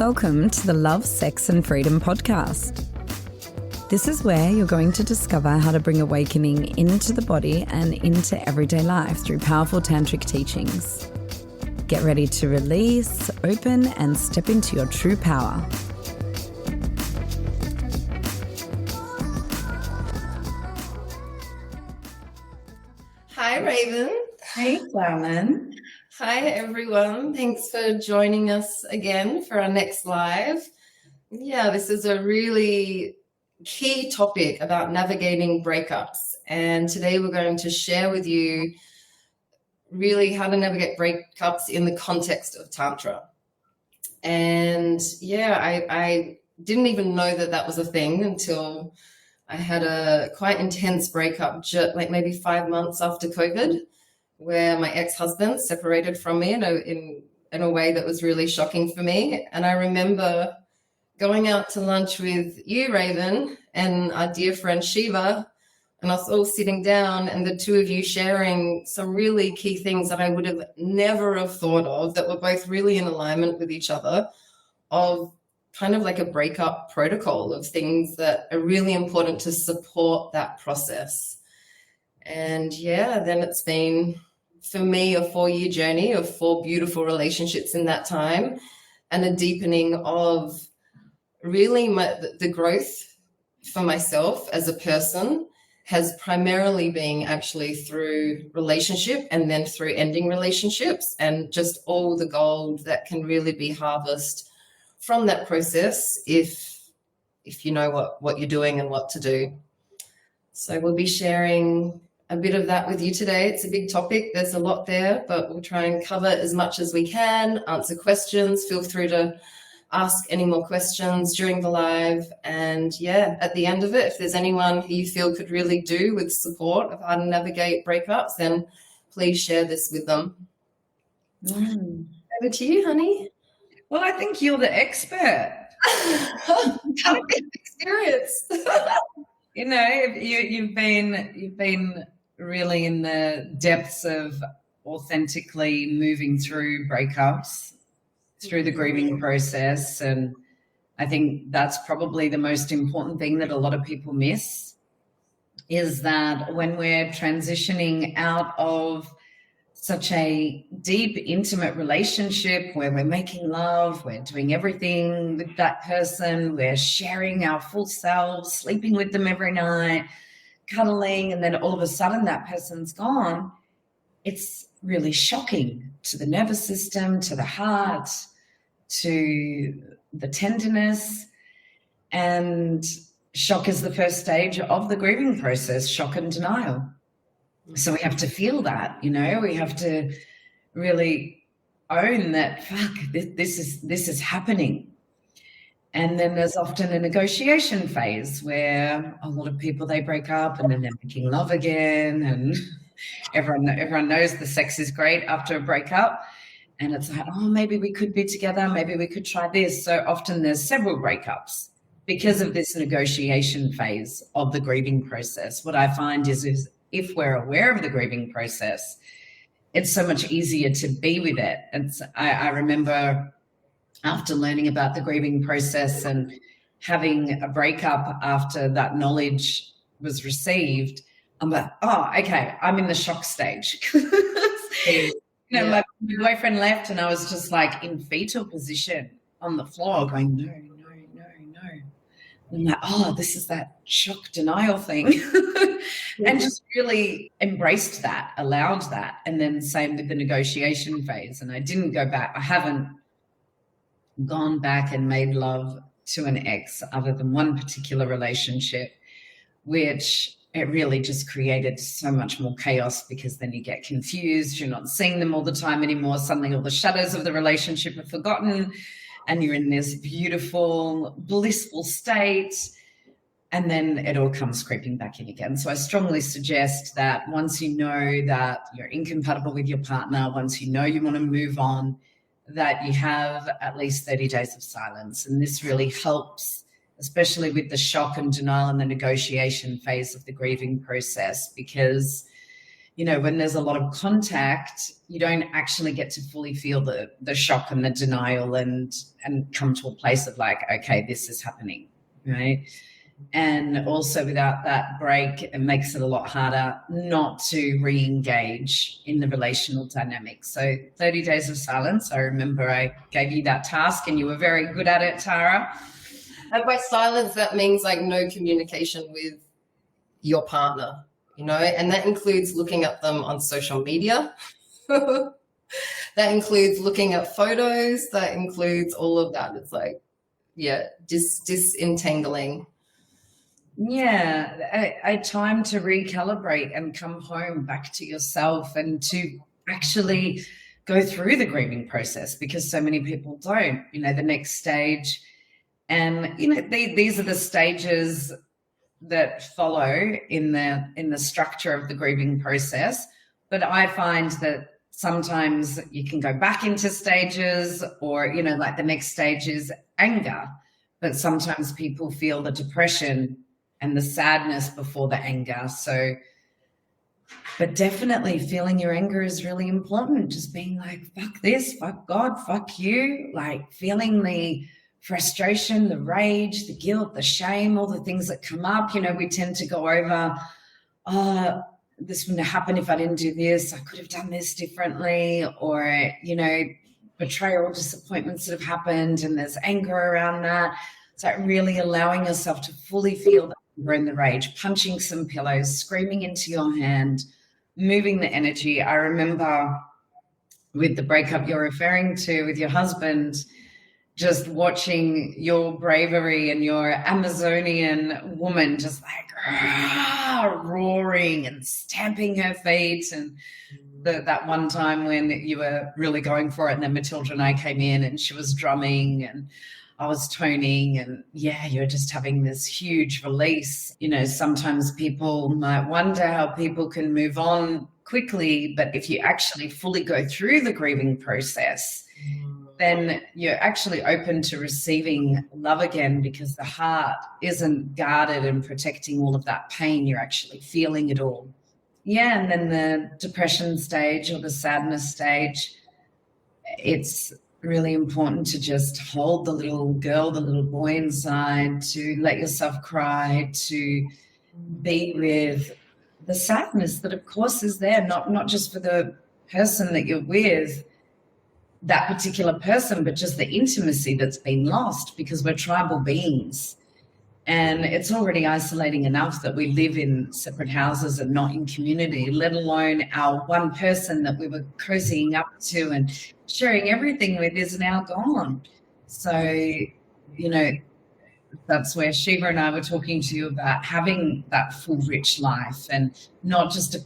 Welcome to the Love, Sex and Freedom podcast. This is where you're going to discover how to bring awakening into the body and into everyday life through powerful tantric teachings. Get ready to release, open and step into your true power. Hi, Raven. Hey, Clement. Hi, everyone. Thanks for joining us again for our next live. Yeah, this is a really key topic about navigating breakups. And today we're going to share with you really how to navigate breakups in the context of Tantra. And yeah, I didn't even know that that was a thing until I had a quite intense breakup, like maybe 5 months after COVID, where my ex-husband separated from me in a way that was really shocking for me. And I remember going out to lunch with you, Raven, and our dear friend Shiva, and us all sitting down and the two of you sharing some really key things that I would have never have thought of, that were both really in alignment with each other, of kind of like a breakup protocol of things that are really important to support that process. And yeah, then it's been, for me, a 4-year journey of 4 beautiful relationships in that time, and a deepening of really the growth for myself as a person has primarily been actually through relationship and then through ending relationships, and just all the gold that can really be harvested from that process if you know what you're doing and what to do. So we'll be sharing a bit of that with you today. It's a big topic. There's a lot there, but we'll try and cover as much as we can, answer questions. Feel free to ask any more questions during the live. And yeah, at the end of it, if there's anyone who you feel could really do with support of how to navigate breakups, then please share this with them. Over to you, honey. Well, I think you're the expert. Have a good experience. You know, you've been really in the depths of authentically moving through breakups, through the grieving process, and I think that's probably the most important thing that a lot of people miss, is that when we're transitioning out of such a deep, intimate relationship where we're making love, we're doing everything with that person, we're sharing our full selves, sleeping with them every night, cuddling, and then all of a sudden that person's gone, it's really shocking to the nervous system, to the heart, to the tenderness. And shock is the first stage of the grieving process, shock and denial. So we have to feel that, you know, we have to really own that, fuck, this is happening. And then there's often a negotiation phase where a lot of people, they break up and then they're making love again, and everyone knows the sex is great after a breakup, and it's like, oh, maybe we could be together, maybe we could try this. So often there's several breakups because of this negotiation phase of the grieving process. What I find is if we're aware of the grieving process, it's so much easier to be with it. And I remember after learning about the grieving process and having a breakup after that knowledge was received, I'm like, oh, okay, I'm in the shock stage. My boyfriend left and I was just like in fetal position on the floor going, no. And I'm like, oh, this is that shock denial thing. And just really embraced that, allowed that. And then same with the negotiation phase. And I didn't go back. I haven't gone back and made love to an ex other than one particular relationship, which it really just created so much more chaos, because then you get confused. You're not seeing them all the time anymore. Suddenly all the shadows of the relationship are forgotten and you're in this beautiful, blissful state. And then it all comes creeping back in again. So I strongly suggest that once you know that you're incompatible with your partner, once you know you want to move on, that you have at least 30 days of silence. And this really helps, especially with the shock and denial and the negotiation phase of the grieving process, because when there's a lot of contact, you don't actually get to fully feel the shock and the denial and come to a place of like, okay, this is happening, right? And also without that break, it makes it a lot harder not to re-engage in the relational dynamic. So 30 days of silence, I remember I gave you that task and you were very good at it, Tara. And by silence, that means like no communication with your partner, and that includes looking at them on social media. That includes looking at photos. That includes all of that. It's like, disentangling. Yeah, a time to recalibrate and come home back to yourself and to actually go through the grieving process, because so many people don't, the next stage. And, these are the stages that follow in the structure of the grieving process. But I find that sometimes you can go back into stages, or, like the next stage is anger. But sometimes people feel the depression and the sadness before the anger. So, but definitely feeling your anger is really important. Just being like, fuck this, fuck God, fuck you. Like feeling the frustration, the rage, the guilt, the shame, all the things that come up. We tend to go over, this wouldn't have happened if I didn't do this. I could have done this differently. Or, betrayal, disappointments that have happened, and there's anger around that. So really allowing yourself to fully feel the anger and the rage, punching some pillows, screaming into your hand, moving the energy. I remember with the breakup you're referring to with your husband, just watching your bravery and your Amazonian woman just like roaring and stamping her feet. And that one time when you were really going for it, and then Matilda and I came in and she was drumming and I was toning, and you're just having this huge release. Sometimes people might wonder how people can move on quickly, but if you actually fully go through the grieving process, then you're actually open to receiving love again, because the heart isn't guarded and protecting all of that pain. You're actually feeling it all. Yeah, and then the depression stage or the sadness stage, it's really important to just hold the little girl, the little boy inside, to let yourself cry, to be with the sadness that of course is there, not just for the person that you're with, that particular person, but just the intimacy that's been lost, because we're tribal beings. And it's already isolating enough that we live in separate houses and not in community, let alone our one person that we were cozying up to and sharing everything with is now gone. So, that's where Shiva and I were talking to you about having that full, rich life and not just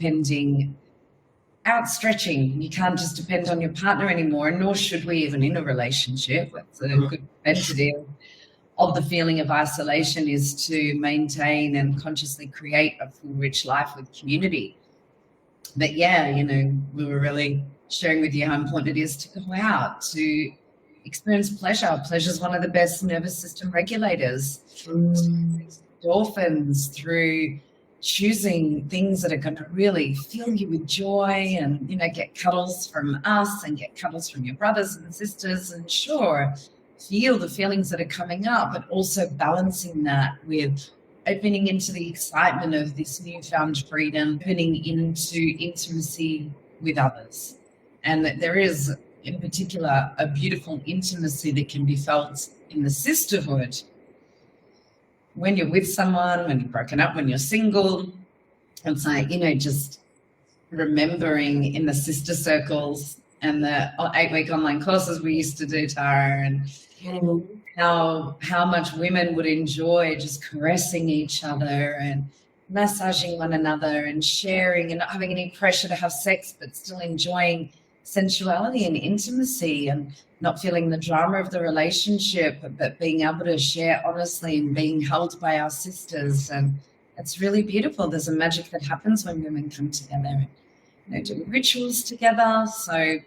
outstretching. You can't just depend on your partner anymore, nor should we even in a relationship. That's a good preventative of the feeling of isolation, is to maintain and consciously create a full, rich life with community. But we were really sharing with you how important it is to go out, to experience pleasure. Pleasure is one of the best nervous system regulators. Endorphins through choosing things that are going to really fill you with joy, and get cuddles from us and get cuddles from your brothers and sisters, and feel the feelings that are coming up, but also balancing that with opening into the excitement of this newfound freedom, opening into intimacy with others. And that there is, in particular, a beautiful intimacy that can be felt in the sisterhood when you're with someone, when you're broken up, when you're single. It's like, just remembering in the sister circles and the 8-week online courses we used to do, Tara, and how much women would enjoy just caressing each other and massaging one another and sharing and not having any pressure to have sex, but still enjoying sensuality and intimacy and not feeling the drama of the relationship, but being able to share honestly and being held by our sisters. And it's really beautiful. There's a magic that happens when women come together, do rituals together. So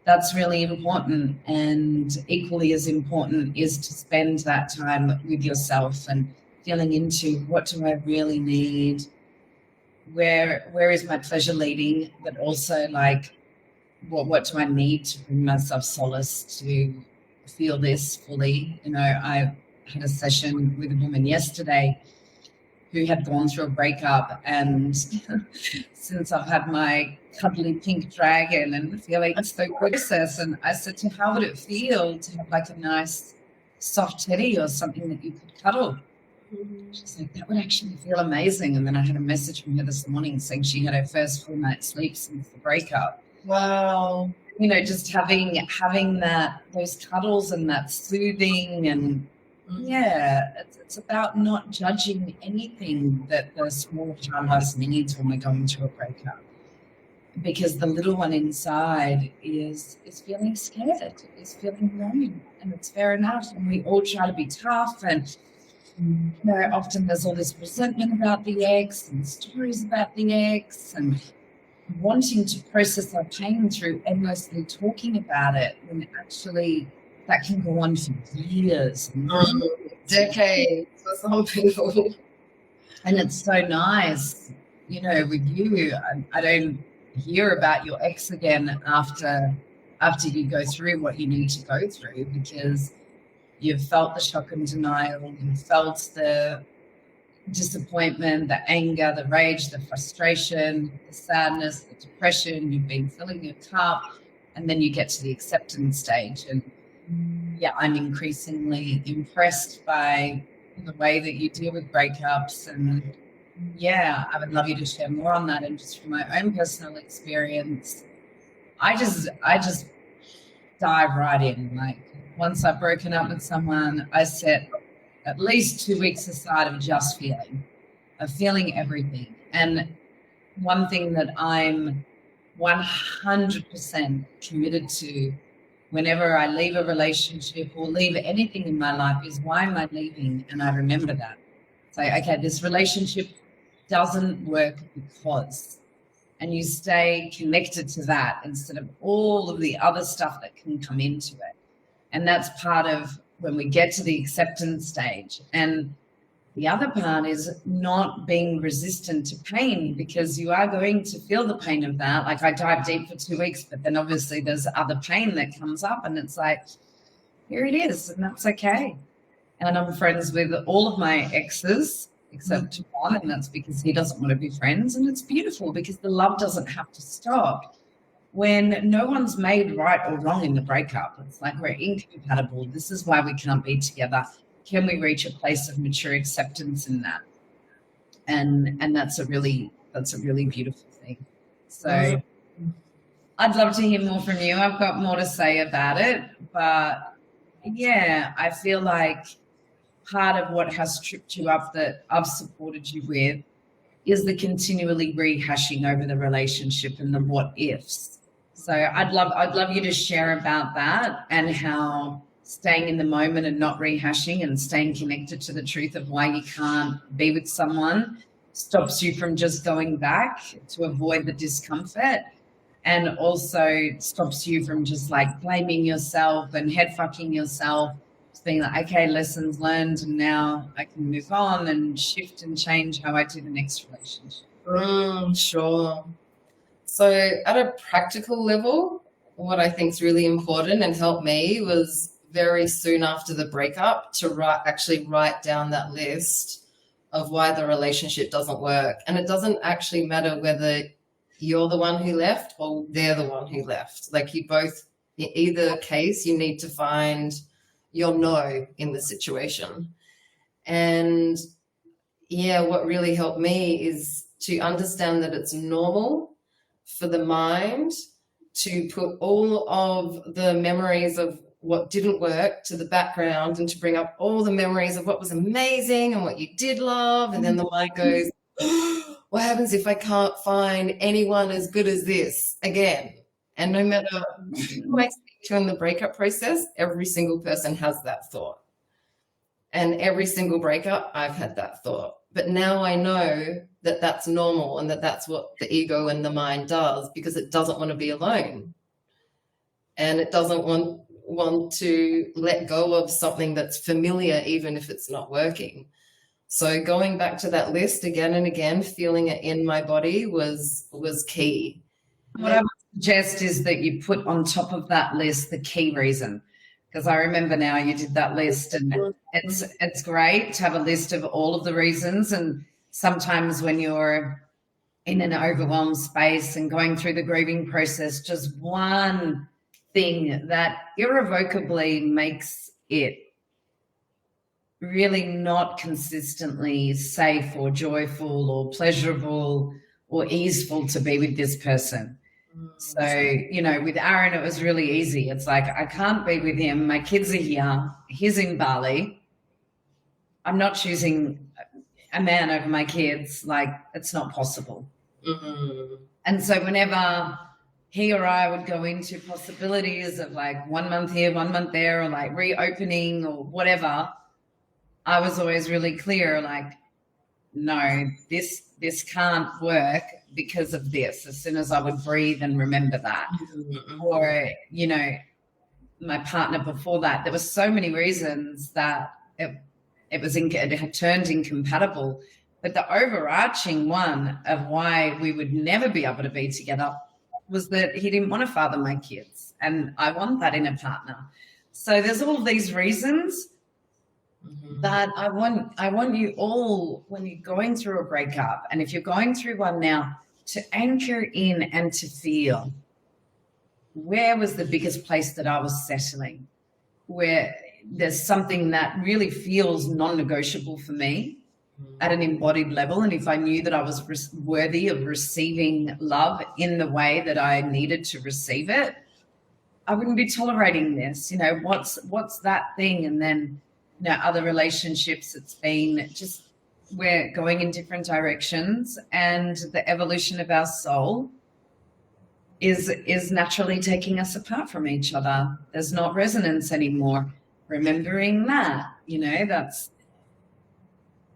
that's really important. And equally as important is to spend that time with yourself and feeling into, what do I really need? where is my pleasure leading, but also like what do I need to bring myself solace to feel this fully. I had a session with a woman yesterday who had gone through a breakup, and since I've had my cuddly pink dragon and feeling so process, and I said to her, how would it feel to have like a nice soft teddy or something that you could cuddle? She's like, that would actually feel amazing. And then I had a message from her this morning saying she had her first full night's sleep since the breakup. Wow. Just having those cuddles and that soothing, and it's about not judging anything that the small child has needs when we're going through a breakup, because the little one inside is feeling scared, is feeling lonely, and it's fair enough. And we all try to be tough, and often there's all this resentment about the ex and stories about the ex, and wanting to process our pain through endlessly talking about it, when actually that can go on for years, decades for some people. And it's so nice, with you. I don't hear about your ex again after you go through what you need to go through, because you've felt the shock and denial, you've felt the disappointment, the anger, the rage, the frustration, the sadness, the depression. You've been filling your cup, and then you get to the acceptance stage. And I'm increasingly impressed by the way that you deal with breakups. And I would love you to share more on that. And just from my own personal experience, I just dive right in. Like, once I've broken up with someone, I set at least 2 weeks aside of just feeling everything. And one thing that I'm 100% committed to whenever I leave a relationship or leave anything in my life is, why am I leaving? And I remember that. Say, okay, this relationship doesn't work because, and you stay connected to that instead of all of the other stuff that can come into it. And that's part of when we get to the acceptance stage. And the other part is not being resistant to pain, because you are going to feel the pain of that. Like, I dive deep for 2 weeks, but then obviously there's other pain that comes up, and it's like, here it is, and that's okay. And I'm friends with all of my exes except one, and that's because he doesn't want to be friends. And it's beautiful, because the love doesn't have to stop. When no one's made right or wrong in the breakup, it's like, we're incompatible. This is why we can't be together. Can we reach a place of mature acceptance in that? And that's a really beautiful thing. So I'd love to hear more from you. I've got more to say about it, but I feel like part of what has tripped you up that I've supported you with is the continually rehashing over the relationship and the what ifs. So I'd love you to share about that, and how staying in the moment and not rehashing and staying connected to the truth of why you can't be with someone stops you from just going back to avoid the discomfort, and also stops you from just like blaming yourself and head fucking yourself, just being like, okay, lessons learned, and now I can move on and shift and change how I do the next relationship. Sure. So at a practical level, what I think is really important and helped me was very soon after the breakup to write down that list of why the relationship doesn't work. And it doesn't actually matter whether you're the one who left or they're the one who left. Like, you both, in either case, you need to find your no in the situation. And what really helped me is to understand that it's normal for the mind to put all of the memories of what didn't work to the background, and to bring up all the memories of what was amazing and what you did love. And then the mind goes, what happens if I can't find anyone as good as this again? And no matter who I speak to in the breakup process, every single person has that thought. And every single breakup, I've had that thought. But now I know that that's normal, and that that's what the ego and the mind does, because it doesn't want to be alone. And it doesn't want to let go of something that's familiar, even if it's not working. So going back to that list again and again, feeling it in my body was key. What I would suggest is that you put on top of that list the key reason, because I remember now you did that list, and it's great to have a list of all of the reasons. And sometimes when you're in an overwhelmed space and going through the grieving process, just one thing that irrevocably makes it really not consistently safe or joyful or pleasurable or easeful to be with this person. So, you know, with Aaron, it was really easy. It's like, I can't be with him. My kids are here. He's in Bali. I'm not choosing a man over my kids. Like, it's not possible. Mm-hmm. And so whenever he or I would go into possibilities of like 1 month here, 1 month there, or like reopening or whatever, I was always really clear, like, no, this can't work because of this. As soon as I would breathe and remember that. Mm-hmm. Or, you know, my partner before that, there were so many reasons that it had turned incompatible. But the overarching one of why we would never be able to be together was that he didn't want to father my kids. And I want that in a partner. So there's all these reasons that I want you all, when you're going through a breakup, and if you're going through one now, to anchor in and to feel, where was the biggest place that I was settling, where there's something that really feels non-negotiable for me at an embodied level. And if I knew that I was worthy of receiving love in the way that I needed to receive it, I wouldn't be tolerating this. You know, what's that thing? And then, you know, other relationships, it's been just, we're going in different directions, and the evolution of our soul is naturally taking us apart from each other. There's not resonance anymore. Remembering that, you know, that's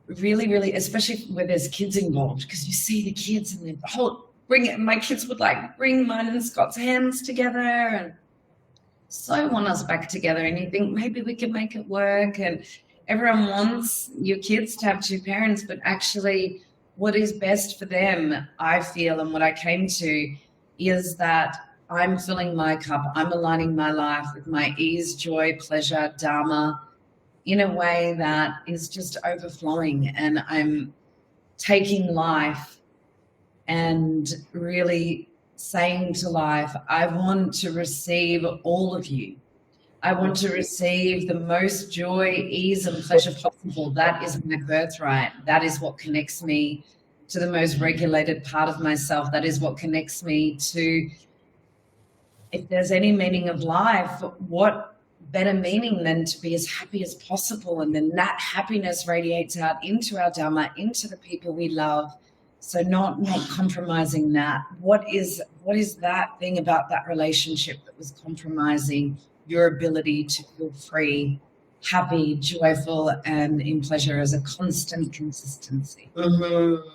really, really, especially where there's kids involved, because you see the kids and the whole my kids would like bring mine and Scott's hands together and so want us back together, and you think maybe we can make it work. And everyone wants your kids to have two parents, but actually what is best for them, I feel, and what I came to is that I'm filling my cup, I'm aligning my life with my ease, joy, pleasure, dharma in a way that is just overflowing, and I'm taking life and really saying to life, I want to receive all of you. I want to receive the most joy, ease, and pleasure possible. That is my birthright. That is what connects me to the most regulated part of myself. That is what connects me to, if there's any meaning of life, what better meaning than to be as happy as possible. And then that happiness radiates out into our Dharma, into the people we love. So not compromising that. What is that thing about that relationship that was compromising your ability to feel free, happy, joyful, and in pleasure as a constant consistency? Mm-hmm.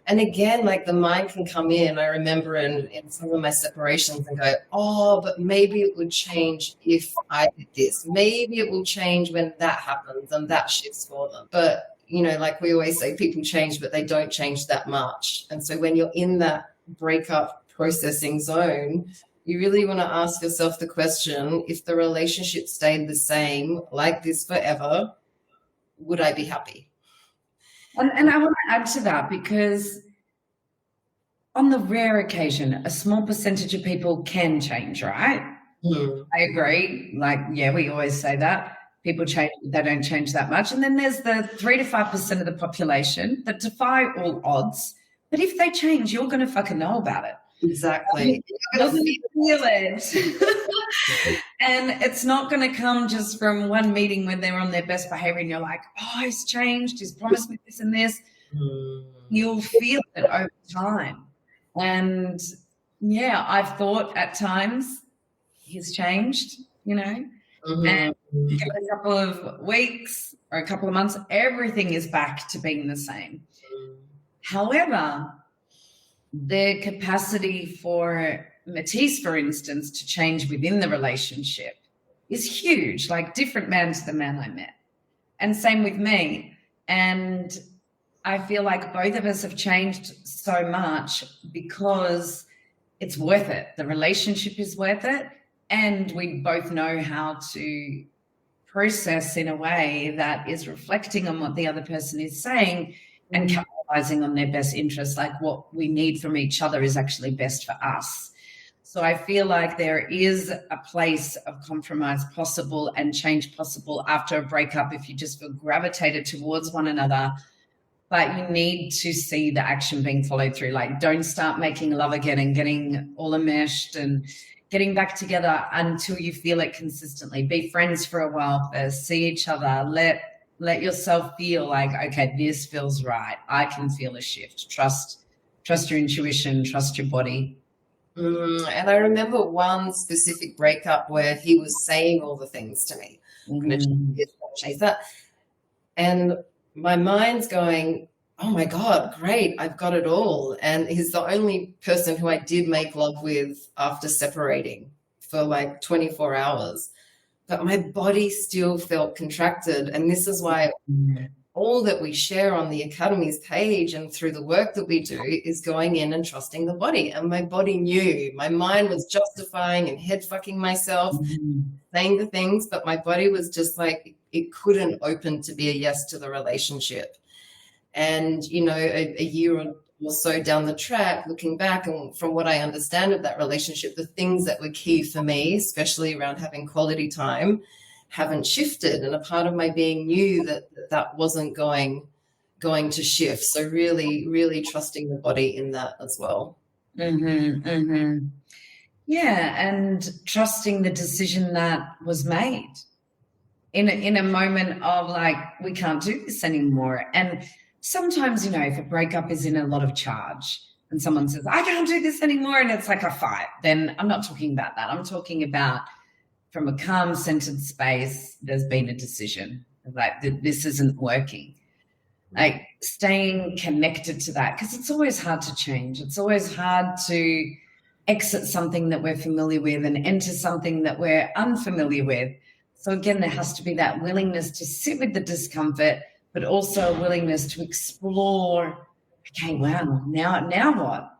And again, like the mind can come in. I remember in some of my separations and go, oh, but maybe it would change if I did this. Maybe it will change when that happens and that shifts for them. But you know, like we always say, people change, but they don't change that much. And so when you're in that breakup processing zone, you really want to ask yourself the question, if the relationship stayed the same like this forever, would I be happy? And I want to add to that, because on the rare occasion, a small percentage of people can change, right? I agree. Like, yeah, we always say that. People change, they don't change that much. And then there's the 3 to 5% of the population that defy all odds. But if they change, you're going to fucking know about it. Exactly. You're going to feel it. And it's not going to come just from one meeting when they're on their best behavior and you're like, oh, he's changed, he's promised me this and this. You'll feel it over time. And, yeah, I've thought at times he's changed, you know. And give it a couple of weeks or a couple of months, everything is back to being the same. However, the capacity for Matisse, for instance, to change within the relationship is huge, like different man to the man I met. And same with me. And I feel like both of us have changed so much because it's worth it. The relationship is worth it. And we both know how to process in a way that is reflecting on what the other person is saying and capitalizing on their best interests. Like what we need from each other is actually best for us. So I feel like there is a place of compromise possible and change possible after a breakup if you just feel gravitated towards one another. But you need to see the action being followed through. Like, don't start making love again and getting all enmeshed and getting back together until you feel it consistently. Be friends for a while first, see each other, let yourself feel like, okay, this feels right. I can feel a shift. Trust your intuition, trust your body. And I remember one specific breakup where he was saying all the things to me. I'm going to chase that. And my mind's going, oh my God, great, I've got it all. And he's the only person who I did make love with after separating for like 24 hours. But my body still felt contracted. And this is why all that we share on the Academy's page and through the work that we do is going in and trusting the body. And my body knew. My mind was justifying and head fucking myself, saying the things, but my body was just like, it couldn't open to be a yes to the relationship. And, you know, a year or so down the track, looking back, and from what I understand of that relationship, the things that were key for me, especially around having quality time, haven't shifted. And a part of my being knew that wasn't going to shift. So really, really trusting the body in that as well. Yeah, and trusting the decision that was made in a moment of like, we can't do this anymore. And sometimes, you know, if a breakup is in a lot of charge and someone says, I can't do this anymore, and it's like a fight, then I'm not talking about that. I'm talking about from a calm, centered space, there's been a decision like this isn't working. Like staying connected to that, because it's always hard to change. It's always hard to exit something that we're familiar with and enter something that we're unfamiliar with. So again, there has to be that willingness to sit with the discomfort, but also a willingness to explore, okay, wow, now what?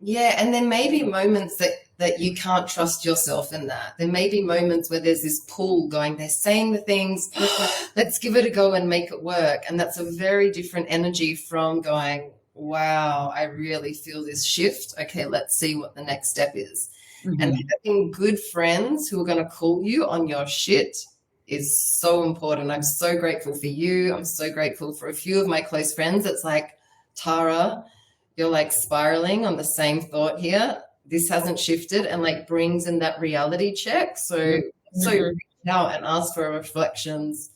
Yeah, and there may be moments that you can't trust yourself in that. There may be moments where there's this pull going, they're saying the things, let's give it a go and make it work. And that's a very different energy from going, wow, I really feel this shift. Okay, let's see what the next step is. And having good friends who are going to call you on your shit is so important. I'm so grateful for you. I'm so grateful for a few of my close friends. It's like, Tara, you're like spiraling on the same thought here. This hasn't shifted, and like brings in that reality check. So reach out and ask for reflections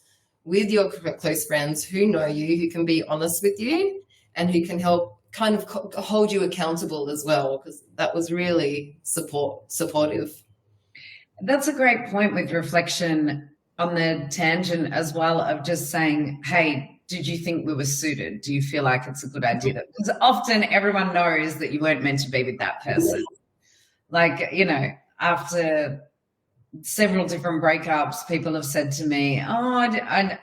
with your close friends who know you, who can be honest with you and who can help kind of hold you accountable as well, because that was really supportive. That's a great point with reflection on the tangent as well of just saying, hey, did you think we were suited? Do you feel like it's a good idea? Because often everyone knows that you weren't meant to be with that person. Like, you know, after several different breakups, people have said to me, oh,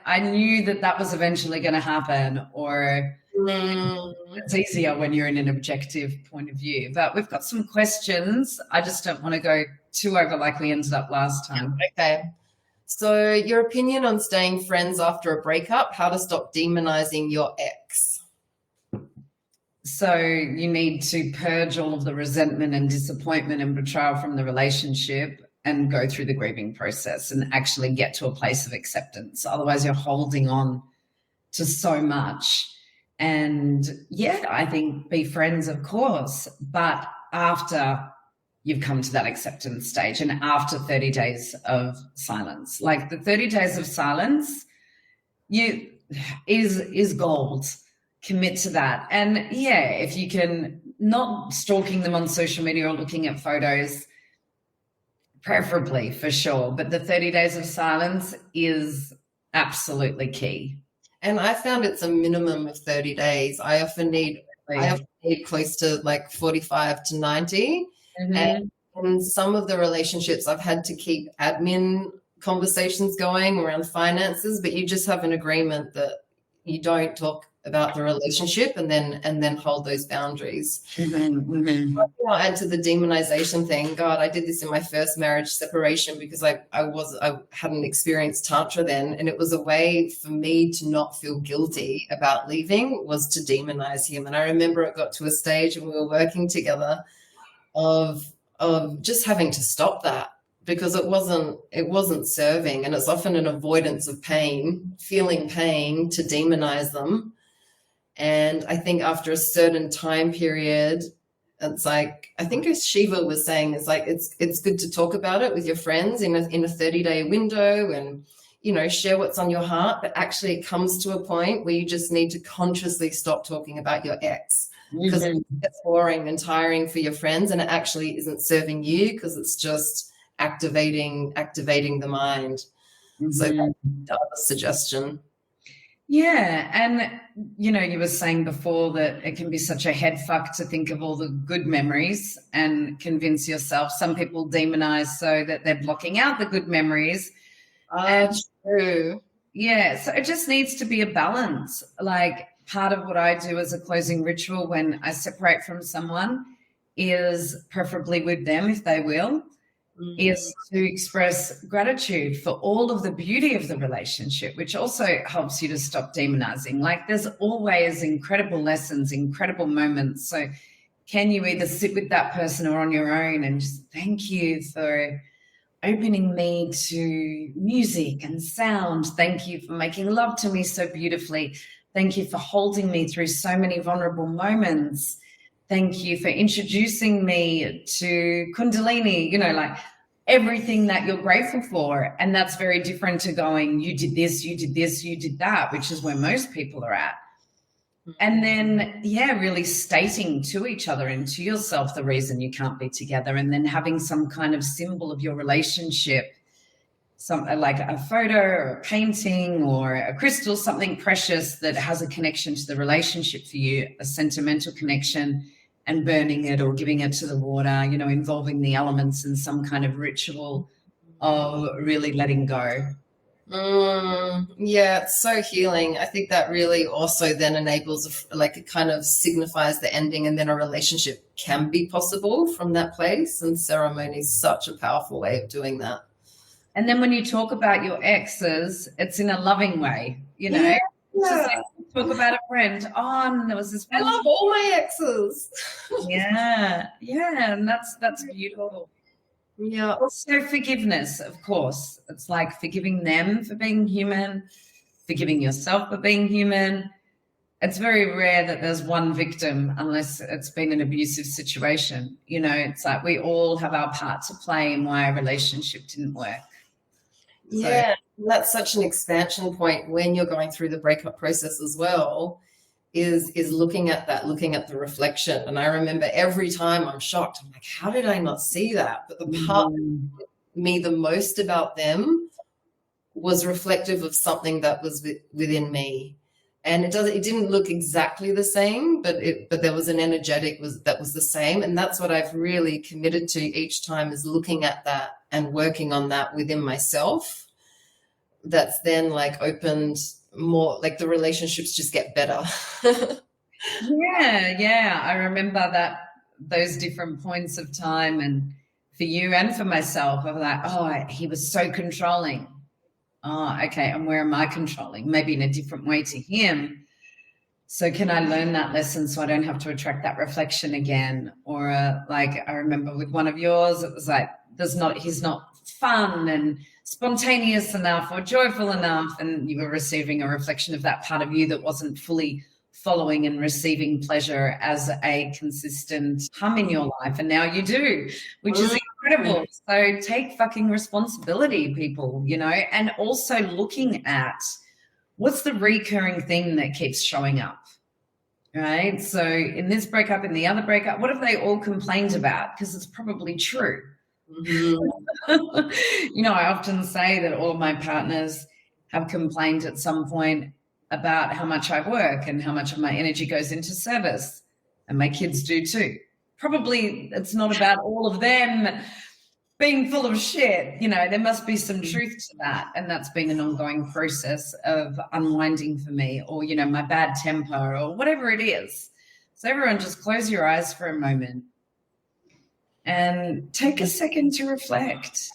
I knew that was eventually going to happen, or it's easier when you're in an objective point of view. But we've got some questions. I just don't want to go too over like we ended up last time. Okay. So your opinion on staying friends after a breakup, how to stop demonizing your ex? So you need to purge all of the resentment and disappointment and betrayal from the relationship and go through the grieving process and actually get to a place of acceptance. Otherwise, you're holding on to so much. And yeah, I think be friends, of course, but after you've come to that acceptance stage and after 30 days of silence. Like the 30 days of silence is gold. Commit to that. And yeah, if you can, not stalking them on social media or looking at photos, preferably for sure, but the 30 days of silence is absolutely key. And I found it's a minimum of 30 days. I often need close to like 45 to 90. And in some of the relationships, I've had to keep admin conversations going around finances, but you just have an agreement that you don't talk about the relationship and then hold those boundaries. And to the demonization thing, God, I did this in my first marriage separation because I hadn't experienced Tantra then, and it was a way for me to not feel guilty about leaving, was to demonize him. And I remember it got to a stage when we were working together of just having to stop that, because it wasn't serving, and it's often an avoidance of pain, feeling pain, to demonize them. And I think after a certain time period, it's like, I think as Shiva was saying, it's like it's good to talk about it with your friends in a 30-day window, and share what's on your heart. But actually, it comes to a point where you just need to consciously stop talking about your ex, because it gets boring and tiring for your friends, and it actually isn't serving you, because it's just activating the mind. So that's the other suggestion. Yeah. And, you were saying before that it can be such a head fuck to think of all the good memories and convince yourself. Some people demonize so that they're blocking out the good memories. True. Yeah. So it just needs to be a balance. Like, part of what I do as a closing ritual when I separate from someone is, preferably with them if they will, is to express gratitude for all of the beauty of the relationship, which also helps you to stop demonizing. Like, there's always incredible lessons, incredible moments. So can you either sit with that person or on your own and just thank you for opening me to music and sound. Thank you for making love to me so beautifully. Thank you for holding me through so many vulnerable moments. Thank you for introducing me to Kundalini, like everything that you're grateful for. And that's very different to going, you did this, you did this, you did that, which is where most people are at. And then, really stating to each other and to yourself the reason you can't be together, and then having some kind of symbol of your relationship, something like a photo or a painting or a crystal, something precious that has a connection to the relationship for you, a sentimental connection, and burning it or giving it to the water, involving the elements in some kind of ritual of really letting go. Yeah, it's so healing. I think that really also then enables, it kind of signifies the ending, and then a relationship can be possible from that place. And ceremony is such a powerful way of doing that. And then when you talk about your exes, it's in a loving way, Yeah. Just like talk about a friend. There was this. I love all my exes. Yeah, and that's beautiful. Yeah. Also forgiveness, of course. It's like forgiving them for being human, forgiving yourself for being human. It's very rare that there's one victim unless it's been an abusive situation. It's like we all have our part to play in why a relationship didn't work. Yeah, that's such an expansion point when you're going through the breakup process as well, is looking at the reflection. And I remember every time I'm shocked, I'm like, how did I not see that? But the part that me the most about them was reflective of something that was within me. And it didn't look exactly the same, but there was an energetic that was the same. And that's what I've really committed to each time, is looking at that and working on that within myself. That's then opened more, the relationships just get better. Yeah. I remember those different points of time, and for you and for myself, of he was so controlling. Okay, and where am I controlling? Maybe in a different way to him. So can I learn that lesson so I don't have to attract that reflection again? Or I remember with one of yours, it was he's not fun and spontaneous enough or joyful enough, and you were receiving a reflection of that part of you that wasn't fully following and receiving pleasure as a consistent hum in your life, and now you do, which is incredible. So take fucking responsibility, people, and also looking at what's the recurring thing that keeps showing up, right? So in this breakup, in the other breakup, what have they all complained about? Because it's probably true. I often say that all of my partners have complained at some point about how much I work and how much of my energy goes into service, and my kids do too. Probably it's not about all of them, being full of shit, there must be some truth to that. And that's been an ongoing process of unwinding for me, or, my bad temper or whatever it is. So everyone just close your eyes for a moment and take a second to reflect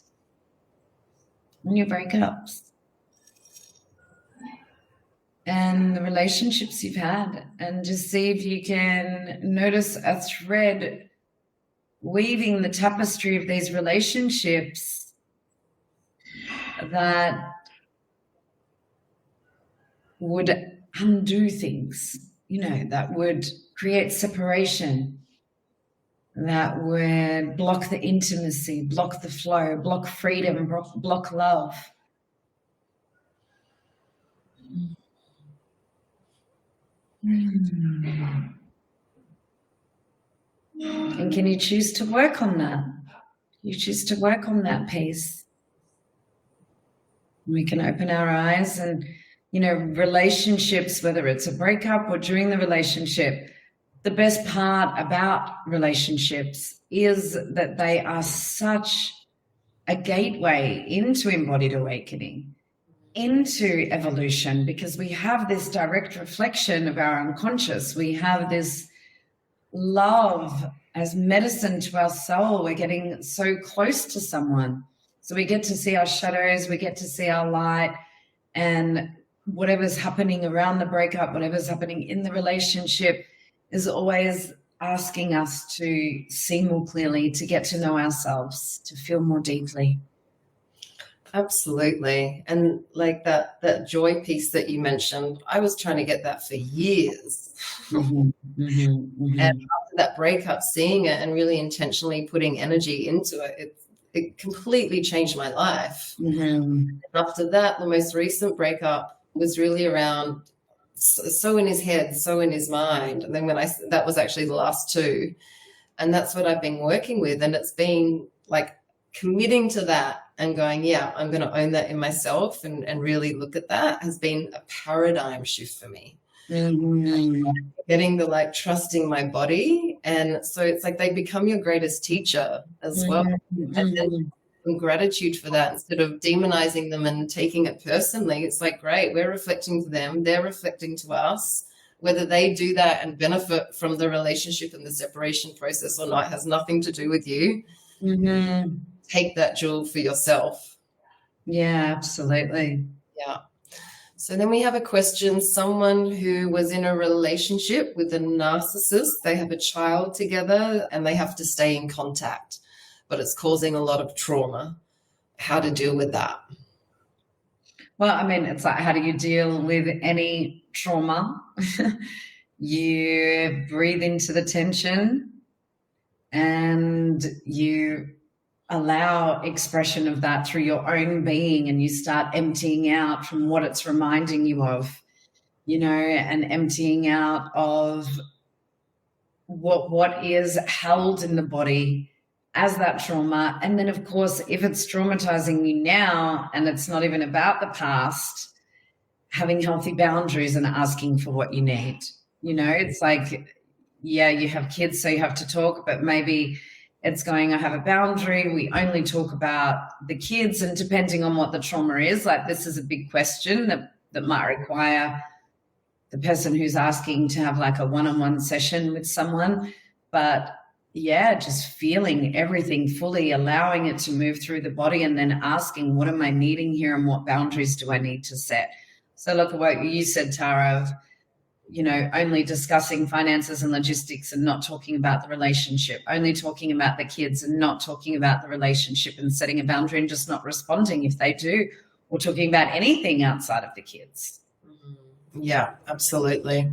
on your breakups and the relationships you've had, and just see if you can notice a thread weaving the tapestry of these relationships that would undo things, that would create separation, that would block the intimacy, block the flow, block freedom, block love. And can you choose to work on that? You choose to work on that piece. We can open our eyes and, relationships, whether it's a breakup or during the relationship, the best part about relationships is that they are such a gateway into embodied awakening, into evolution, because we have this direct reflection of our unconscious. We have this love as medicine to our soul. We're getting so close to someone. So we get to see our shadows, we get to see our light, and whatever's happening around the breakup, whatever's happening in the relationship is always asking us to see more clearly, to get to know ourselves, to feel more deeply. Absolutely. And like that joy piece that you mentioned, I was trying to get that for years. And after that breakup, seeing it and really intentionally putting energy into it, it completely changed my life. And after that, the most recent breakup was really around so in his head, so in his mind. And then that was actually the last two. And that's what I've been working with. And it's been like committing to that and going, yeah, I'm going to own that in myself and really look at that has been a paradigm shift for me. Getting the trusting my body. And so it's like they become your greatest teacher as well. And then gratitude for that, instead of demonizing them and taking it personally. It's like, great, we're reflecting to them, they're reflecting to us. Whether they do that and benefit from the relationship and the separation process or not has nothing to do with you. Take that jewel for yourself. Yeah, absolutely. Yeah. So then we have a question. Someone who was in a relationship with a narcissist, they have a child together and they have to stay in contact, but it's causing a lot of trauma. How to deal with that? Well, I mean, it's like, how do you deal with any trauma? You breathe into the tension and you allow expression of that through your own being, and you start emptying out from what it's reminding you of, and emptying out of what is held in the body as that trauma. And then, of course, if it's traumatizing you now and it's not even about the past, having healthy boundaries and asking for what you need. It's like, yeah, you have kids, so you have to talk, but maybe it's going, I have a boundary. We only talk about the kids, and depending on what the trauma is, like this is a big question that might require the person who's asking to have like a one-on-one session with someone. But yeah, just feeling everything fully, allowing it to move through the body, and then asking, what am I needing here and what boundaries do I need to set? So look at what you said, Tara, of, only discussing finances and logistics and not talking about the relationship, only talking about the kids and not talking about the relationship, and setting a boundary and just not responding if they do, or talking about anything outside of the kids. Yeah, absolutely.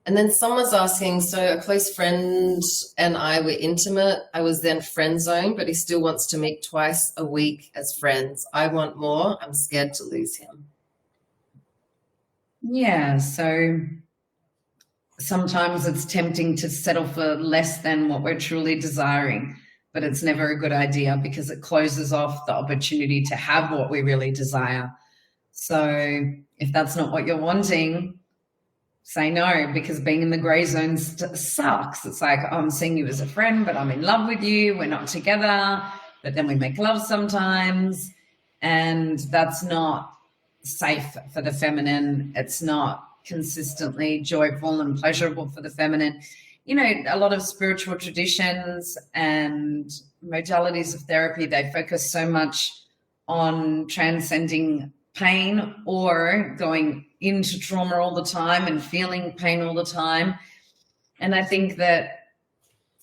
And then someone's asking, so a close friend and I were intimate. I was then friend zoned, but he still wants to meet twice a week as friends. I want more. I'm scared to lose him. Yeah, so sometimes it's tempting to settle for less than what we're truly desiring, but it's never a good idea because it closes off the opportunity to have what we really desire. So if that's not what you're wanting, say no, because being in the gray zone sucks. It's like, oh, I'm seeing you as a friend, but I'm in love with you. We're not together. but then we make love sometimes, and that's not safe for the feminine. It's not consistently joyful and pleasurable for the feminine. You know, a lot of spiritual traditions and modalities of therapy, they focus so much on transcending pain or going into trauma all the time and feeling pain all the time. And I think that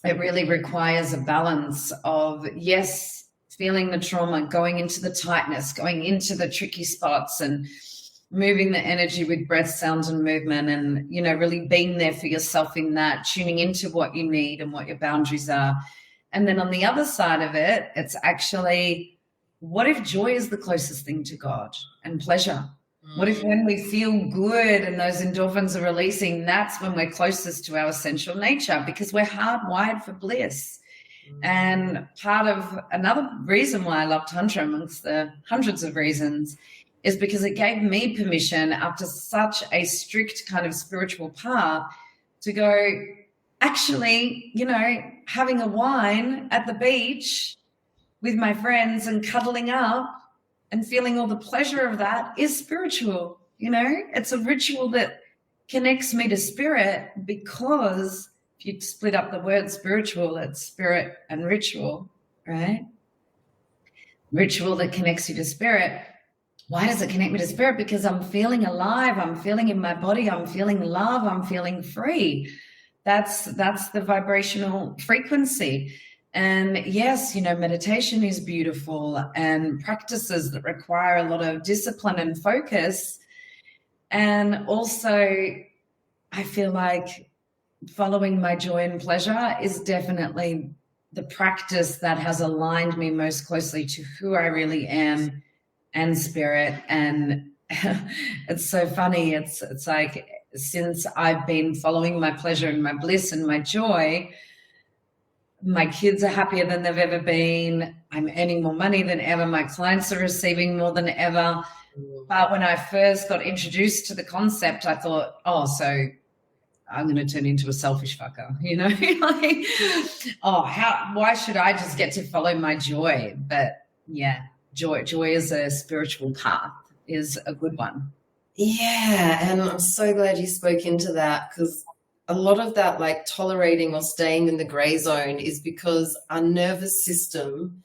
it really requires a balance of, yes, feeling the trauma, going into the tightness, going into the tricky spots, and moving the energy with breath, sounds, and movement, and, you know, really being there for yourself in that, tuning into what you need and what your boundaries are. And then on the other side of it, it's actually, what if joy is the closest thing to God and pleasure? What if when we feel good and those endorphins are releasing, that's when we're closest to our essential nature, because we're hardwired for bliss. And part of another reason why I love Tantra, amongst the hundreds of reasons, is because it gave me permission after such a strict kind of spiritual path to go, actually, you know, having a wine at the beach with my friends and cuddling up and feeling all the pleasure of that is spiritual. You know, it's a ritual that connects me to spirit, because if you split up the word spiritual, it's spirit and ritual, right? Ritual that connects you to spirit. Why does it connect me to spirit? Because I'm feeling alive. I'm feeling in my body. I'm feeling love. I'm feeling free. That's the vibrational frequency. And yes, you know, meditation is beautiful, and practices that require a lot of discipline and focus. And also, I feel like following my joy and pleasure is definitely the practice that has aligned me most closely to who I really am and spirit. And it's so funny. It's like, since I've been following my pleasure and my bliss and my joy, my kids are happier than they've ever been. I'm earning more money than ever. My clients are receiving more than ever. But when I first got introduced to the concept, I thought, oh, so I'm going to turn into a selfish fucker, you know? Like, why should I just get to follow my joy? But yeah, joy is a spiritual path, is a good one. Yeah, and I'm so glad you spoke into that, because a lot of that, like tolerating or staying in the gray zone, is because our nervous system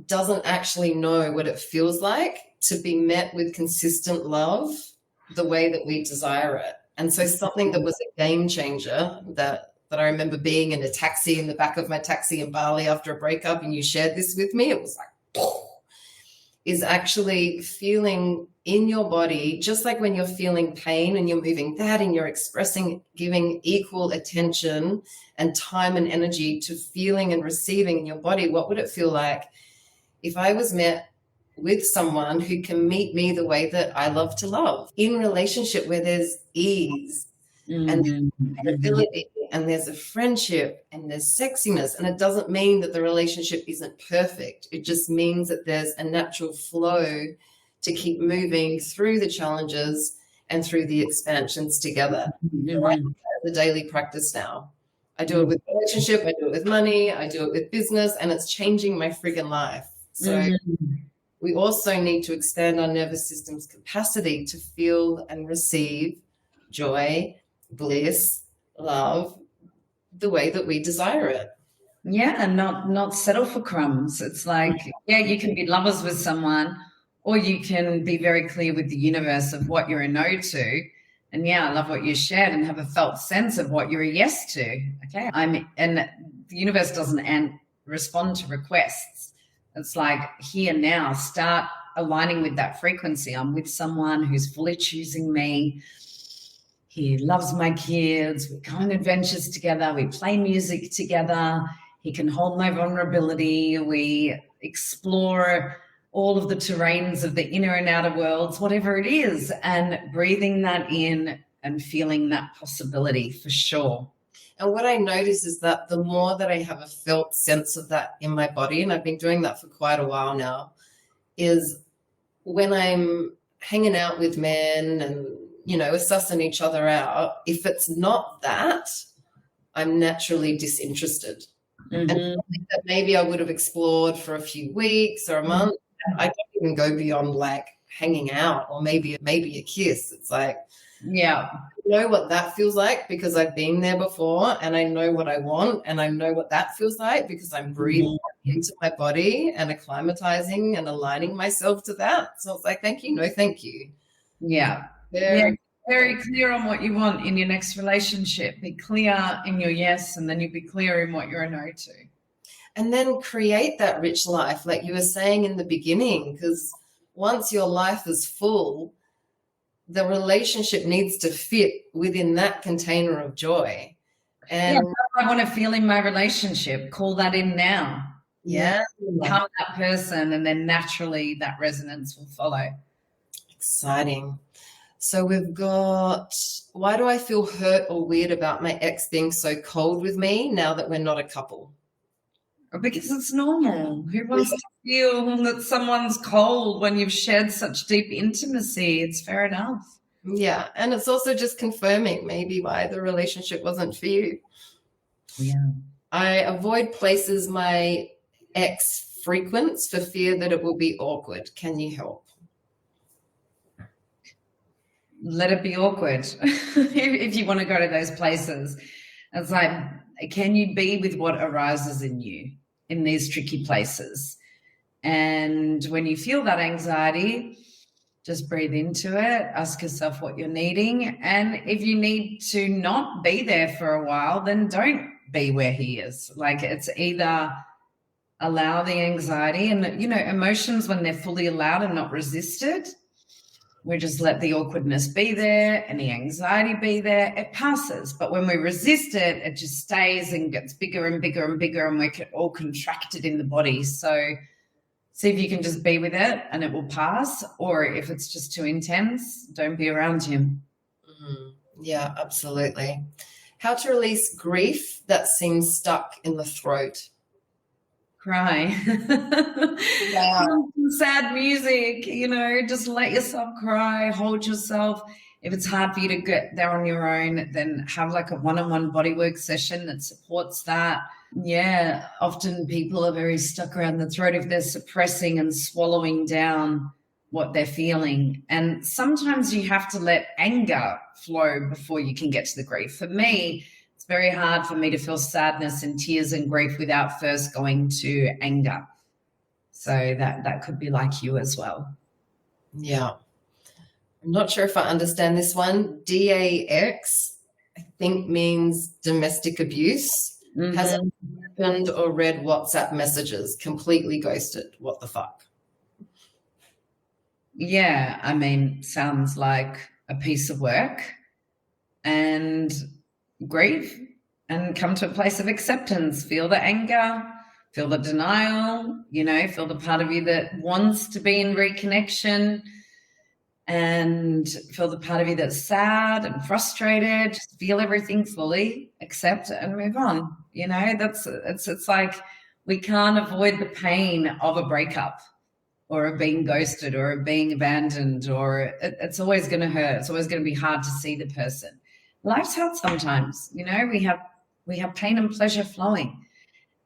doesn't actually know what it feels like to be met with consistent love the way that we desire it. And so something that was a game changer that I remember being in a taxi, in the back of my taxi in Bali after a breakup, and you shared this with me, it was like, is actually feeling in your body, just like when you're feeling pain and you're moving that and you're expressing, giving equal attention and time and energy to feeling and receiving in your body. What would it feel like if I was met with someone who can meet me the way that I love to love, in relationship where there's ease and ability, and there's a friendship and there's sexiness? And it doesn't mean that the relationship isn't perfect. It just means that there's a natural flow to keep moving through the challenges and through the expansions together. The daily practice now. I do it with relationship, I do it with money, I do it with business, and it's changing my friggin' life. So we also need to expand our nervous system's capacity to feel and receive joy, bliss, love, the way that we desire it. Yeah, and not settle for crumbs. It's like, yeah, you can be lovers with someone, or you can be very clear with the universe of what you're a no to. And yeah, I love what you shared, and have a felt sense of what you're a yes to. Okay. And the universe doesn't respond to requests. It's like, here now, start aligning with that frequency. I'm with someone who's fully choosing me. He loves my kids. We go on adventures together. We play music together. He can hold my vulnerability. We explore all of the terrains of the inner and outer worlds, whatever it is, and breathing that in and feeling that possibility for sure. And what I notice is that the more that I have a felt sense of that in my body, and I've been doing that for quite a while now, is when I'm hanging out with men and, you know, sussing each other out, if it's not that, I'm naturally disinterested. And something that maybe I would have explored for a few weeks or a month. I don't even go beyond like hanging out or maybe a kiss. It's like, yeah, I know what that feels like because I've been there before, and I know what I want, and I know what that feels like because I'm breathing into my body and acclimatizing and aligning myself to that. So it's like, thank you, no thank you. Yeah. Very clear on what you want in your next relationship. Be clear in your yes, and then you be clear in what you're a no to. And then create that rich life, like you were saying in the beginning, because once your life is full, the relationship needs to fit within that container of joy. And I want to feel in my relationship. Call that in now. Yeah. Become that person, and then naturally that resonance will follow. Exciting. So we've got, why do I feel hurt or weird about my ex being so cold with me now that we're not a couple? Because it's normal. Who wants to feel that someone's cold when you've shared such deep intimacy? It's fair enough. Yeah. And it's also just confirming maybe why the relationship wasn't for you. Yeah. I avoid places my ex frequents for fear that it will be awkward. Can you help? Let it be awkward. If you want to go to those places, it's like, can you be with what arises in you in these tricky places? And when you feel that anxiety, just breathe into it, ask yourself what you're needing. And if you need to not be there for a while, then don't be where he is. Like, it's either allow the anxiety, and, you know, emotions, when they're fully allowed and not resisted, we just let the awkwardness be there and the anxiety be there. It passes. But when we resist it, it just stays and gets bigger and bigger and bigger, and we're all contracted in the body. So see if you can just be with it and it will pass. Or if it's just too intense, don't be around him. Yeah, absolutely. How to release grief that seems stuck in the throat? Cry. Yeah. Sad music, you know, just let yourself cry, hold yourself. If it's hard for you to get there on your own, then have like a one-on-one bodywork session that supports that. Yeah, often people are very stuck around the throat if they're suppressing and swallowing down what they're feeling. And sometimes you have to let anger flow before you can get to the grief. For me, it's very hard for me to feel sadness and tears and grief without first going to anger. So that could be like you as well. Yeah. I'm not sure if I understand this one. DAX, I think, means domestic abuse. Hasn't opened or read WhatsApp messages, completely ghosted. What the fuck? Yeah, I mean, sounds like a piece of work. And grieve and come to a place of acceptance. Feel the anger, feel the denial, you know, feel the part of you that wants to be in reconnection, and feel the part of you that's sad and frustrated. Just feel everything fully, accept it, and move on. You know, it's like we can't avoid the pain of a breakup or of being ghosted or of being abandoned, or it's always going to hurt. It's always going to be hard to see the person. Life's hard sometimes, you know, we have pain and pleasure flowing,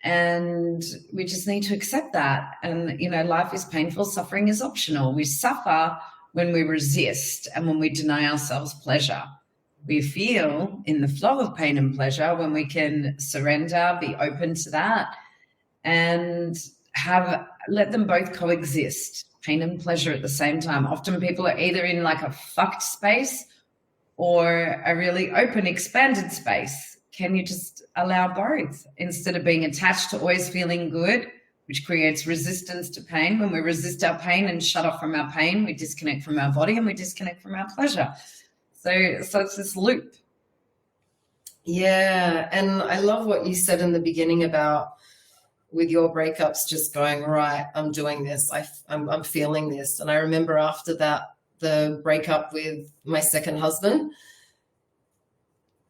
and we just need to accept that. And, you know, life is painful. Suffering is optional. We suffer when we resist and when we deny ourselves pleasure. We feel in the flow of pain and pleasure when we can surrender, be open to that, and let them both coexist, pain and pleasure at the same time. Often people are either in like a fucked space or a really open, expanded space. Can you just allow both instead of being attached to always feeling good, which creates resistance to pain? When we resist our pain and shut off from our pain, we disconnect from our body and we disconnect from our pleasure. So it's this loop. Yeah. And I love what you said in the beginning about with your breakups, just going, right, I'm doing this. I'm feeling this. And I remember after that, the breakup with my second husband,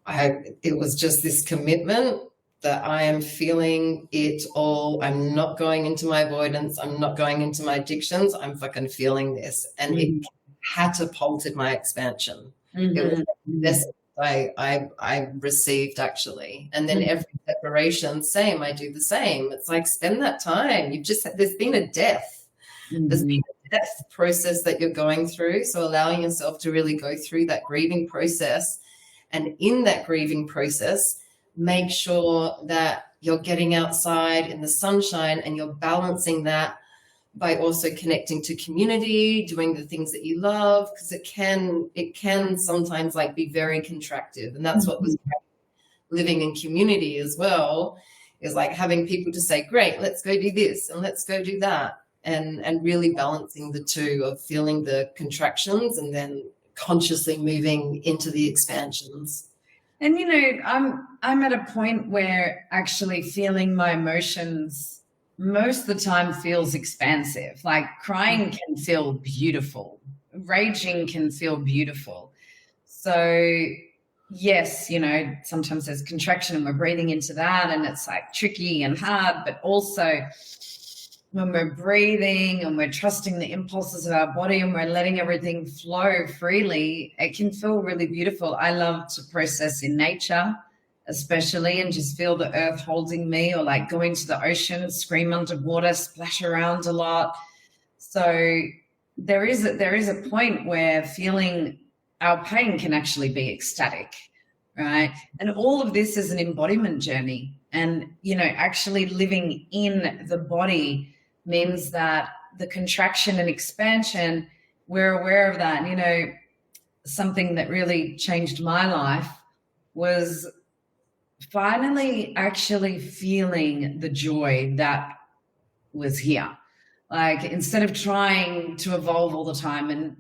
it was just this commitment that I am feeling it all. I'm not going into my avoidance. I'm not going into my addictions. I'm fucking feeling this. And it catapulted my expansion. It was I received actually. And then every separation, same, I do the same. It's like, spend that time. There's been a death. There's been a death process that you're going through. So allowing yourself to really go through that grieving process. And in that grieving process, make sure that you're getting outside in the sunshine and you're balancing that by also connecting to community, doing the things that you love, because it can sometimes like be very contractive. And that's what was living in community as well, is like having people to say, great, let's go do this and let's go do that. And really balancing the two of feeling the contractions and then consciously moving into the expansions. And, you know, I'm at a point where actually feeling my emotions most of the time feels expansive. Like crying can feel beautiful. Raging can feel beautiful. So yes, you know, sometimes there's contraction and we're breathing into that and it's like tricky and hard, but also when we're breathing and we're trusting the impulses of our body and we're letting everything flow freely, it can feel really beautiful. I love to process in nature, especially, and just feel the earth holding me, or like going to the ocean, scream underwater, splash around a lot. So there is a point where feeling our pain can actually be ecstatic, right? And all of this is an embodiment journey. And, you know, actually living in the body means that the contraction and expansion, we're aware of that. And, you know, something that really changed my life was finally actually feeling the joy that was here. Like, instead of trying to evolve all the time and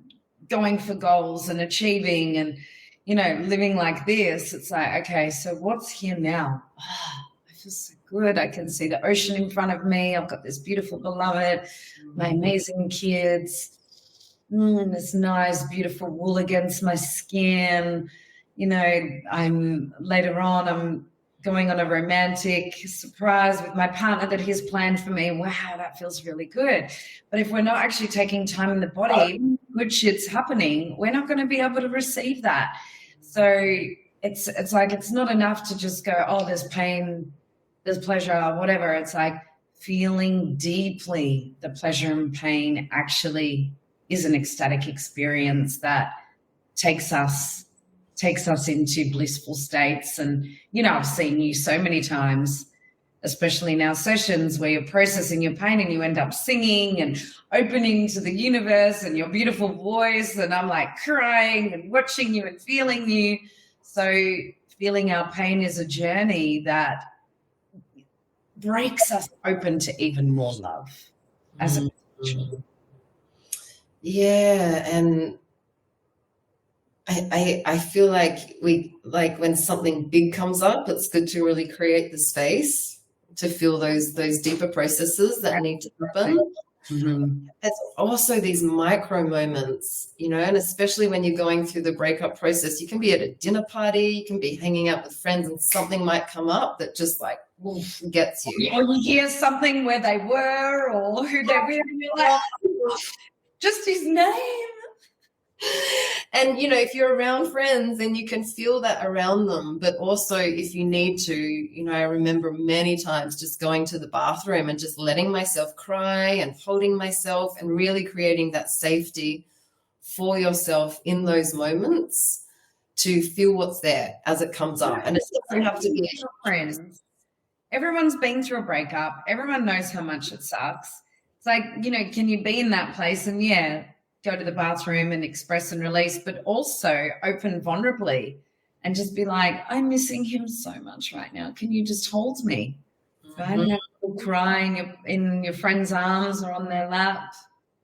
going for goals and achieving and, you know, living like this, it's like, okay, so what's here now? Oh, I feel so good. I can see the ocean in front of me. I've got this beautiful beloved, my amazing kids, this nice, beautiful wool against my skin. You know, I'm going on a romantic surprise with my partner that he's planned for me. Wow, that feels really good. But if we're not actually taking time in the body, good shit's happening, we're not going to be able to receive that. So it's like, it's not enough to just go, oh, there's pain, there's pleasure, whatever. It's like feeling deeply the pleasure and pain actually is an ecstatic experience that takes us into blissful states. And, you know, I've seen you so many times, especially in our sessions where you're processing your pain and you end up singing and opening to the universe and your beautiful voice. And I'm like crying and watching you and feeling you. So feeling our pain is a journey that breaks us open to even more love as a potential. Yeah. And I feel like when something big comes up, it's good to really create the space to feel those deeper processes that need to happen. Mm-hmm. It's also these micro moments, you know, and especially when you're going through the breakup process, you can be at a dinner party, you can be hanging out with friends, and something might come up that just like gets you. Or you hear something where they were or who they're with, and you're like, just his name. And, you know, if you're around friends, then you can feel that around them. But also if you need to, you know, I remember many times just going to the bathroom and just letting myself cry and holding myself and really creating that safety for yourself in those moments to feel what's there as it comes up. And it doesn't have to be friends. Everyone's been through a breakup. Everyone knows how much it sucks. It's like, you know, can you be in that place and, yeah, go to the bathroom and express and release, but also open vulnerably and just be like, I'm missing him so much right now. Can you just hold me? Mm-hmm. Right? And have people crying in your friend's arms or on their lap.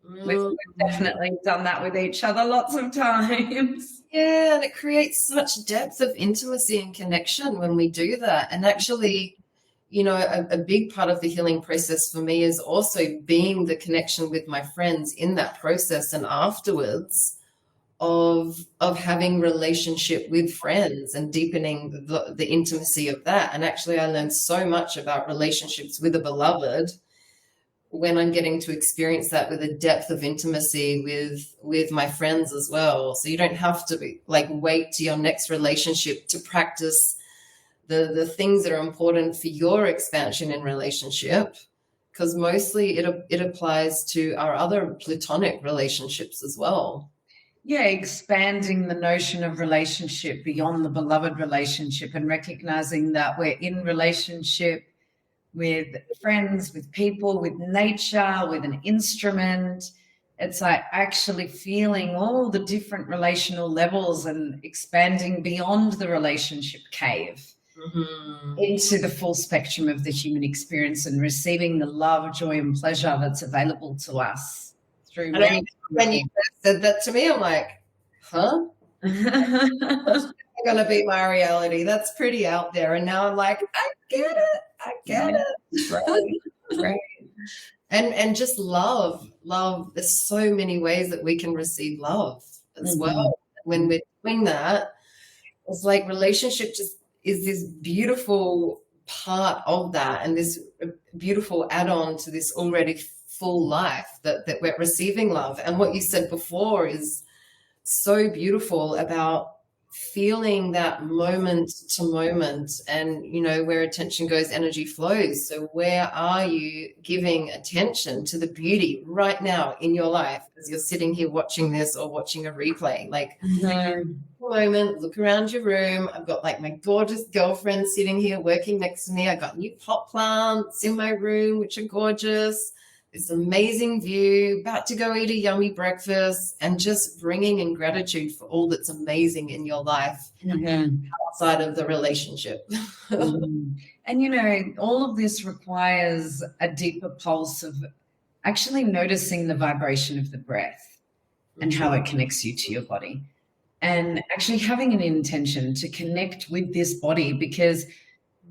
Mm-hmm. We've definitely done that with each other lots of times. Yeah, and it creates such depth of intimacy and connection when we do that. And actually, you know, a big part of the healing process for me is also being the connection with my friends in that process and afterwards of having relationship with friends and deepening the intimacy of that. And actually I learned so much about relationships with a beloved when I'm getting to experience that with a depth of intimacy with my friends as well. So you don't have to be like wait to your next relationship to practice the things that are important for your expansion in relationship, because mostly it applies to our other platonic relationships as well. Yeah, expanding the notion of relationship beyond the beloved relationship and recognizing that we're in relationship with friends, with people, with nature, with an instrument. It's like actually feeling all the different relational levels and expanding beyond the relationship cave into the full spectrum of the human experience and receiving the love, joy, and pleasure that's available to us through. When you said that to me, I'm like, huh? That's going to be my reality. That's pretty out there. And now I'm like, I get it. Right. And just love. There's so many ways that we can receive love as well. When we're doing that, it's like relationship just is this beautiful part of that, and this beautiful add-on to this already full life that we're receiving love. And what you said before is so beautiful about feeling that moment to moment, and where attention goes, energy flows. So where are you giving attention to the beauty right now in your life as you're sitting here watching this or watching a replay? Like moment, look around your room. I've got like my gorgeous girlfriend sitting here working next to me. I got new pot plants in my room which are gorgeous. This amazing view, about to go eat a yummy breakfast, and just bringing in gratitude for all that's amazing in your life outside of the relationship. And, all of this requires a deeper pulse of actually noticing the vibration of the breath and how it connects you to your body, and actually having an intention to connect with this body. Because,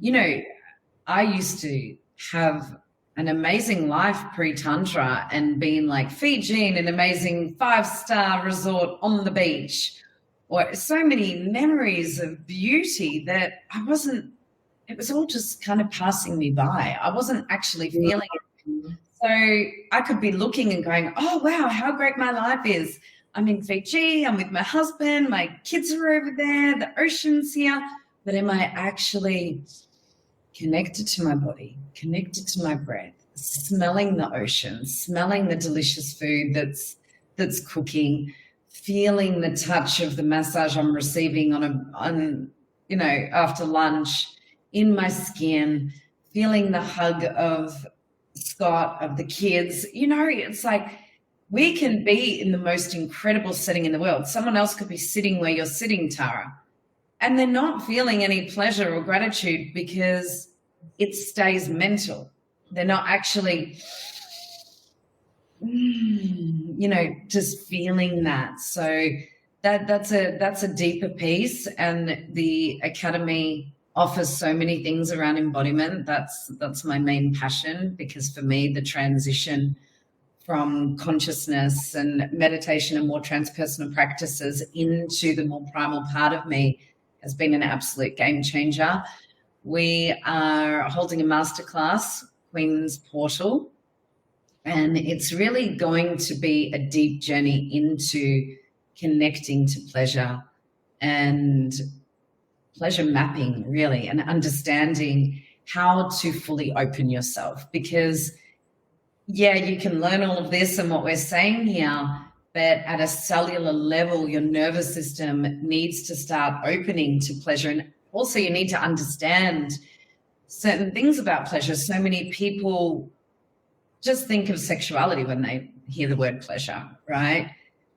I used to have an amazing life pre-Tantra and being like Fiji in an amazing 5-star resort on the beach, or so many memories of beauty that it was all just kind of passing me by. I wasn't actually feeling it. So I could be looking and going, oh, wow, how great my life is. I'm in Fiji, I'm with my husband, my kids are over there, the ocean's here. But am I actually connected to my body, connected to my breath, smelling the ocean, smelling the delicious food that's cooking, feeling the touch of the massage I'm receiving after lunch in my skin, feeling the hug of Scott, of the kids. It's like we can be in the most incredible setting in the world. Someone else could be sitting where you're sitting, Tara, and they're not feeling any pleasure or gratitude because it stays mental. They're not actually, just feeling that. So that's a deeper piece. And the Academy offers so many things around embodiment. That's my main passion, because for me, the transition from consciousness and meditation and more transpersonal practices into the more primal part of me has been an absolute game changer. We are holding a masterclass, Queen's Portal, and it's really going to be a deep journey into connecting to pleasure and pleasure mapping, really, and understanding how to fully open yourself. Because, you can learn all of this and what we're saying here, but at a cellular level, your nervous system needs to start opening to pleasure. And also you need to understand certain things about pleasure. So many people just think of sexuality when they hear the word pleasure, right?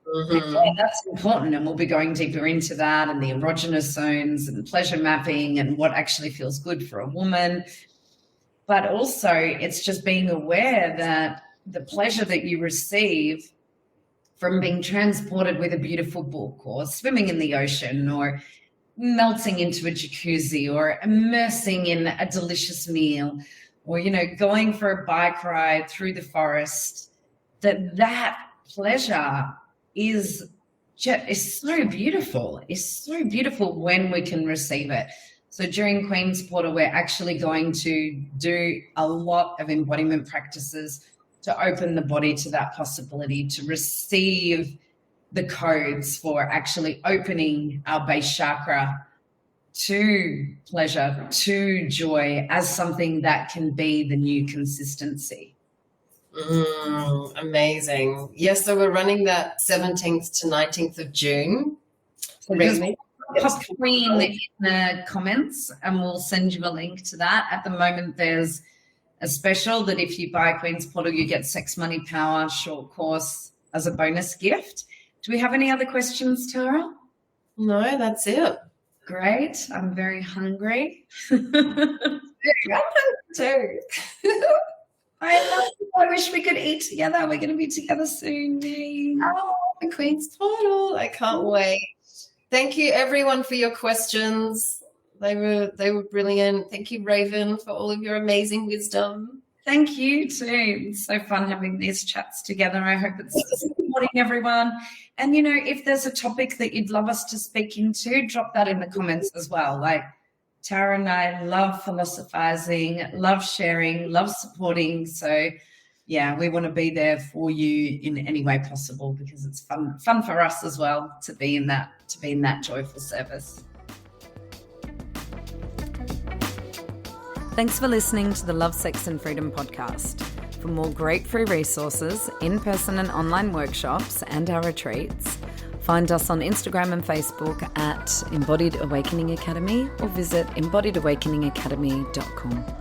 And that's important, and we'll be going deeper into that, and the erogenous zones and pleasure mapping and what actually feels good for a woman. But also it's just being aware that the pleasure that you receive from being transported with a beautiful book, or swimming in the ocean, or melting into a jacuzzi, or immersing in a delicious meal, or, going for a bike ride through the forest, that pleasure is so beautiful. It's so beautiful when we can receive it. So during Queen's Portal, we're actually going to do a lot of embodiment practices to open the body to that possibility, to receive the codes for actually opening our base chakra to pleasure, to joy, as something that can be the new consistency. Amazing. Yes, so we're running that 17th to 19th of June. So just pop Queen in the comments and we'll send you a link to that. At the moment, there's a special that if you buy Queen's Portal, you get Sex, Money, Power short course as a bonus gift. Do we have any other questions, Tara? No, that's it. Great. I'm very hungry. I'm too. I wish we could eat together. We're going to be together soon. Oh, the Queen's Portal. I can't wait. Thank you, everyone, for your questions. They were brilliant. Thank you, Raven, for all of your amazing wisdom. Thank you too. It's so fun having these chats together. I hope it's supporting everyone. And, you know, if there's a topic that you'd love us to speak into, drop that in the comments as well. Like, Tara and I love philosophizing, love sharing, love supporting. So, yeah, we want to be there for you in any way possible because it's fun for us as well to be in that joyful service. Thanks for listening to the Love, Sex and Freedom podcast. For more great free resources, in-person and online workshops, and our retreats, find us on Instagram and Facebook at Embodied Awakening Academy or visit embodiedawakeningacademy.com.